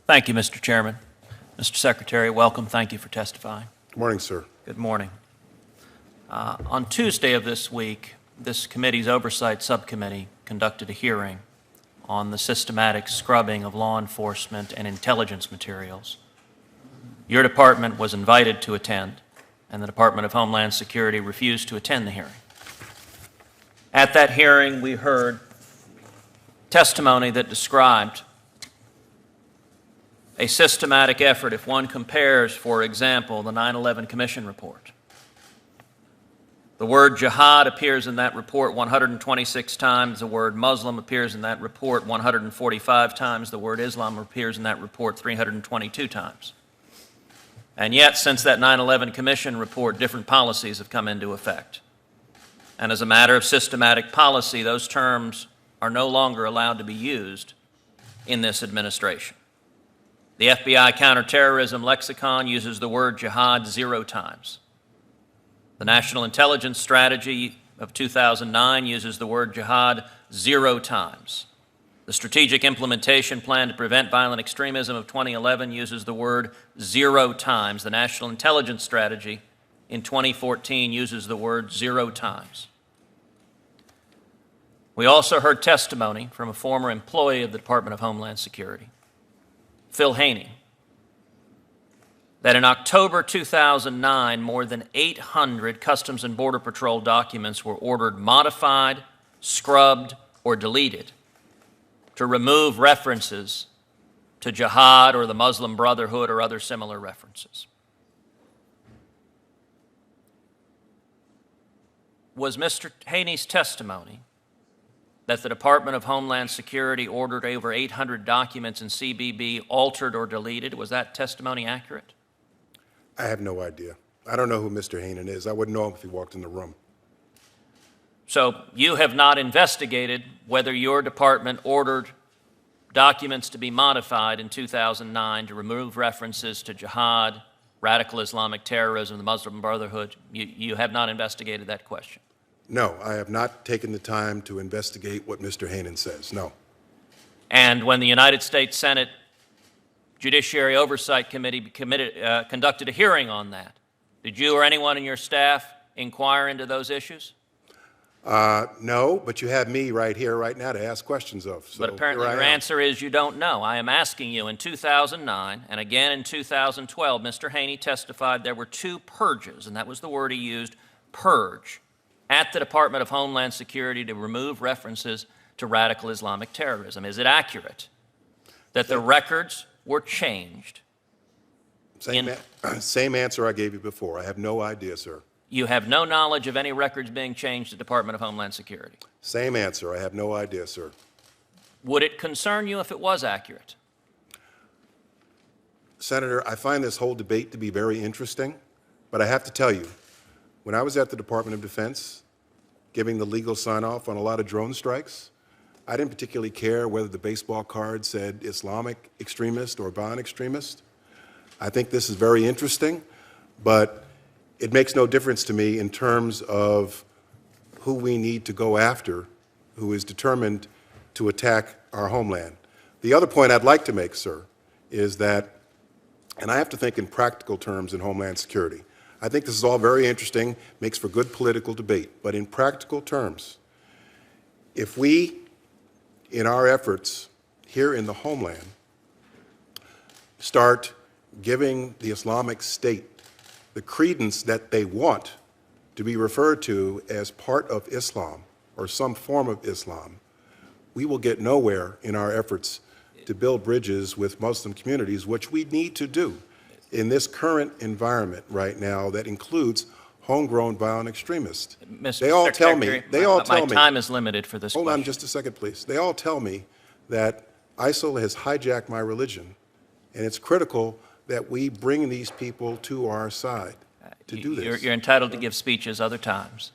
Thank you, Mr. Chairman. Mr. Secretary, welcome. Thank you for testifying. Good morning, sir. Good morning. On Tuesday of this week, this committee's Oversight Subcommittee conducted a hearing on the systematic scrubbing of law enforcement and intelligence materials. Your department was invited to attend, and the Department of Homeland Security refused to attend the hearing. At that hearing, we heard testimony that described a systematic effort. If one compares, for example, the 9/11 Commission report, the word jihad appears in that report 126 times. The word Muslim appears in that report 145 times. The word Islam appears in that report 322 times. And yet, since that 9/11 Commission report, different policies have come into effect. And as a matter of systematic policy, those terms are no longer allowed to be used in this administration. The FBI counterterrorism lexicon uses the word jihad 0 times. The National Intelligence Strategy of 2009 uses the word jihad 0 times. The Strategic Implementation Plan to Prevent Violent Extremism of 2011 uses the word 0 times. The National Intelligence Strategy in 2014 uses the word 0 times. We also heard testimony from a former employee of the Department of Homeland Security, Phil Haney, that in October 2009, more than 800 Customs and Border Patrol documents were ordered modified, scrubbed, or deleted to remove references to jihad or the Muslim Brotherhood or other similar references. Was Mr. Haney's testimony that the Department of Homeland Security ordered over 800 documents in CBB altered or deleted? Was that testimony accurate? I have no idea. I don't know who Mr. Hainan is. I wouldn't know him if he walked in the room. So you have not investigated whether your department ordered documents to be modified in 2009 to remove references to jihad, radical Islamic terrorism, the Muslim Brotherhood. You have not investigated that question? No, I have not taken the time to investigate what Mr. Hainan says, no. And when the United States Senate Judiciary Oversight Committee conducted a hearing on that, did you or anyone in your staff inquire into those issues? No, but you have me right here, right now, to ask questions of. So but apparently your answer is you don't know. I am asking you, in 2009 and again in 2012, Mr. Haney testified there were 2 purges, and that was the word he used, purge, at the Department of Homeland Security to remove references to radical Islamic terrorism. Is it accurate that the records were changed? Same answer I gave you before. I have no idea, sir. You have no knowledge of any records being changed at the Department of Homeland Security? Same answer. I have no idea, sir. Would it concern you if it was accurate? Senator, I find this whole debate to be very interesting, but I have to tell you, when I was at the Department of Defense giving the legal sign-off on a lot of drone strikes, I didn't particularly care whether the baseball card said Islamic extremist or violent extremist. I think this is very interesting, but it makes no difference to me in terms of who we need to go after, who is determined to attack our homeland. The other point I'd like to make, sir, is that, and I have to think in practical terms in Homeland Security. I think this is all very interesting, makes for good political debate, but in practical terms, if we, in our efforts here in the homeland, start giving the Islamic State the credence that they want to be referred to as part of Islam or some form of Islam, we will get nowhere in our efforts to build bridges with Muslim communities, which we need to do in this current environment right now that includes homegrown violent extremists. They all tell me, my time is limited for this question. Hold on just a second, please. They all tell me that ISIL has hijacked my religion, and it's critical that we bring these people to our side to do this. You're entitled to give speeches other times.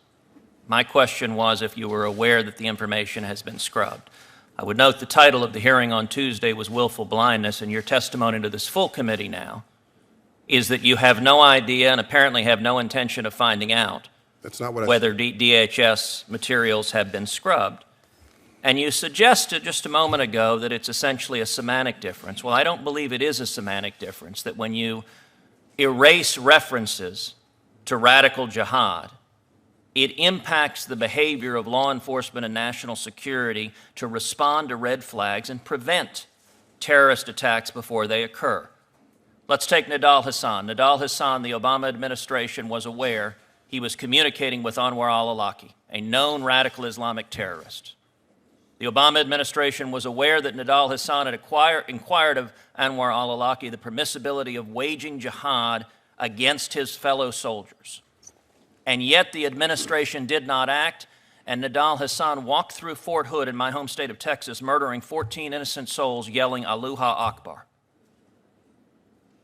My question was if you were aware that the information has been scrubbed. I would note the title of the hearing on Tuesday was Willful Blindness, and your testimony to this full committee now is that you have no idea and apparently have no intention of finding out That's not what whether DHS materials have been scrubbed. And you suggested just a moment ago that it's essentially a semantic difference. Well, I don't believe it is a semantic difference, that when you erase references to radical jihad, it impacts the behavior of law enforcement and national security to respond to red flags and prevent terrorist attacks before they occur. Let's take Nidal Hasan. Nidal Hasan, the Obama administration was aware he was communicating with Anwar al-Awlaki, a known radical Islamic terrorist. The Obama administration was aware that Nidal Hasan had inquired of Anwar al-Awlaki the permissibility of waging jihad against his fellow soldiers. And yet the administration did not act, and Nidal Hasan walked through Fort Hood in my home state of Texas, murdering 14 innocent souls, yelling Allahu Akbar.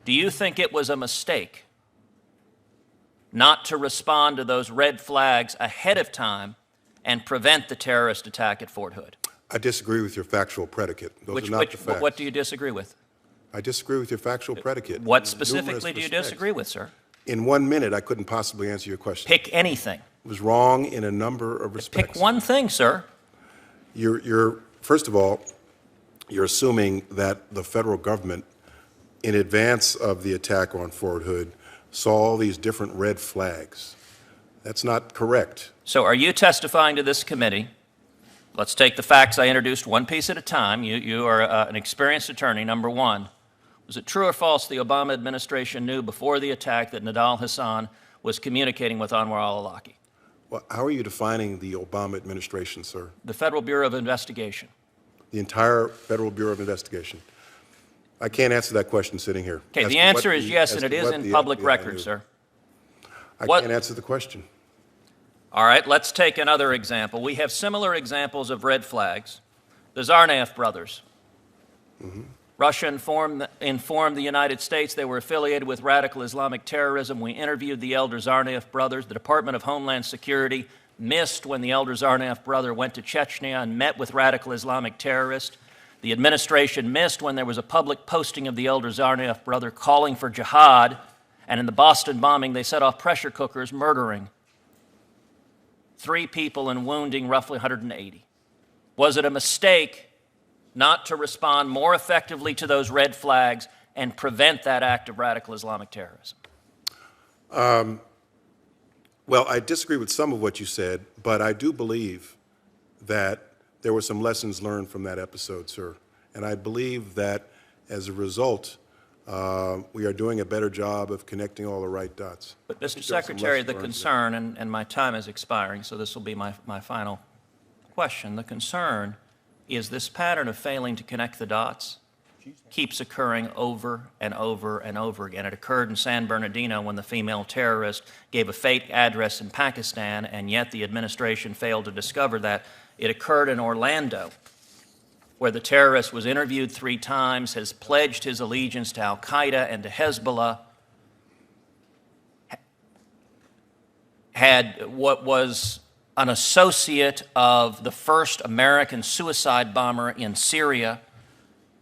Do you think it was a mistake not to respond to those red flags ahead of time and prevent the terrorist attack at Fort Hood? I disagree with your factual predicate. Those are not the facts. What do you disagree with? I disagree with your factual predicate. What specifically do you disagree with, sir? In 1 minute, I couldn't possibly answer your question. Pick anything. It was wrong in a number of respects. Pick one thing, sir. First of all, you're assuming that the federal government, in advance of the attack on Fort Hood, saw all these different red flags. That's not correct. So are you testifying to this committee? Let's take the facts I introduced one piece at a time. You are an experienced attorney. Number one, was it true or false the Obama administration knew before the attack that Nidal Hasan was communicating with Anwar al-Awlaki? Well, how are you defining the Obama administration, sir? The Federal Bureau of Investigation. The entire Federal Bureau of Investigation. I can't answer that question sitting here. Okay, the answer is yes, and it is in public record, sir. I can't answer the question. All right, let's take another example. We have similar examples of red flags. The Tsarnaev brothers. Russia informed the United States they were affiliated with radical Islamic terrorism. We interviewed the elder Tsarnaev brothers. The Department of Homeland Security missed when the elder Tsarnaev brother went to Chechnya and met with radical Islamic terrorists. The administration missed when there was a public posting of the elder Tsarnaev brother calling for jihad, and in the Boston bombing they set off pressure cookers, murdering 3 people and wounding roughly 180. Was it a mistake not to respond more effectively to those red flags and prevent that act of radical Islamic terrorism? Well, I disagree with some of what you said, but I do believe that there were some lessons learned from that episode, sir. And I believe that as a result, we are doing a better job of connecting all the right dots. But, Mr. Secretary, the concern, and my time is expiring, so this will be my final question. The concern is this pattern of failing to connect the dots keeps occurring over and over and over again. It occurred in San Bernardino when the female terrorist gave a fake address in Pakistan, and yet the administration failed to discover that. It occurred in Orlando, where the terrorist was interviewed 3 times, has pledged his allegiance to al-Qaeda and to Hezbollah, had what was an associate of the first American suicide bomber in Syria,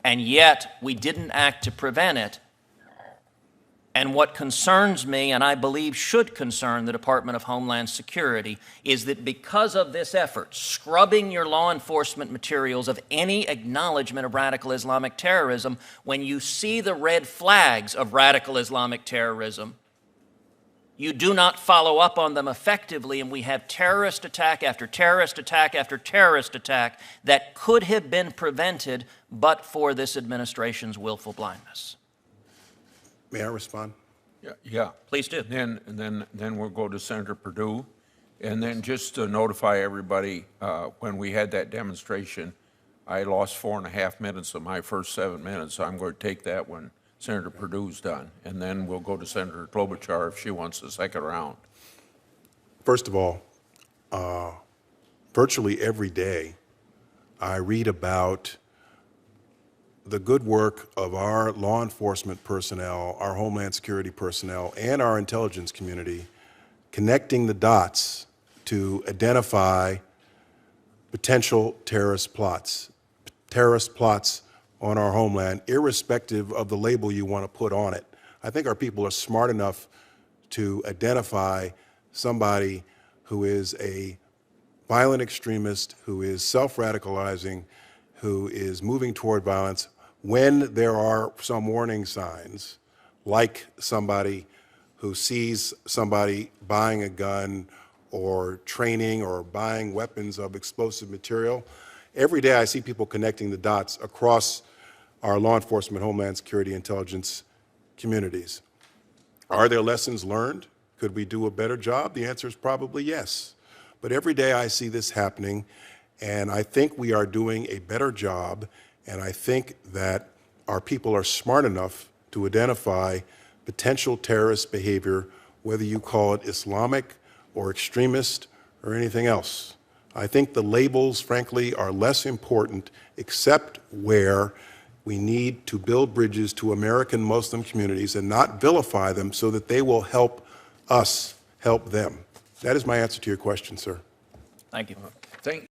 and yet we didn't act to prevent it. And what concerns me, and I believe should concern the Department of Homeland Security, is that because of this effort, scrubbing your law enforcement materials of any acknowledgement of radical Islamic terrorism, when you see the red flags of radical Islamic terrorism, you do not follow up on them effectively, and we have terrorist attack after terrorist attack after terrorist attack that could have been prevented but for this administration's willful blindness. May I respond? Yeah. Please do. Then we'll go to Senator Perdue. And then just to notify everybody, when we had that demonstration, I lost 4.5 minutes of my first 7 minutes. So I'm going to take that when Senator Perdue's done. And then we'll go to Senator Klobuchar if she wants the second round. First of all, virtually every day I read about the good work of our law enforcement personnel, our Homeland Security personnel, and our intelligence community connecting the dots to identify potential terrorist plots on our homeland, irrespective of the label you want to put on it. I think our people are smart enough to identify somebody who is a violent extremist who is self-radicalizing, who is moving toward violence, when there are some warning signs, like somebody who sees somebody buying a gun or training or buying weapons of explosive material, every day I see people connecting the dots across our law enforcement, homeland security, intelligence communities. Are there lessons learned? Could we do a better job? The answer is probably yes. But every day I see this happening, and I think we are doing a better job, and I think that our people are smart enough to identify potential terrorist behavior, whether you call it Islamic or extremist or anything else. I think the labels, frankly, are less important, except where we need to build bridges to American Muslim communities and not vilify them so that they will help us help them. That is my answer to your question, sir. Thank you. Thank